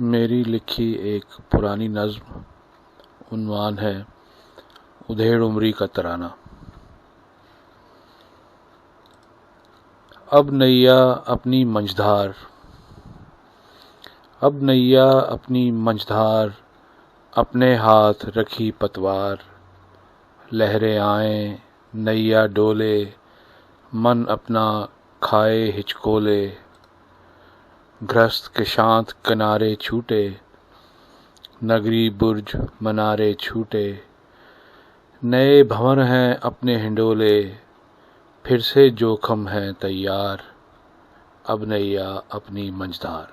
मेरी लिखी एक पुरानी नज़्म, उन्वान है उधेड़ उम्री का तराना। अब नैया अपनी मंझधार, अब नैया अपनी मंझधार, अपने हाथ रखी पतवार। लहरें आएं नैया डोले, मन अपना खाए हिचकोले। ग्रस्त के शांत किनारे छूटे, नगरी बुर्ज मनारे छूटे। नए भंवर हैं अपने हिंडोले, फिर से जोखम है तैयार। अब नैया अपनी मंझधार।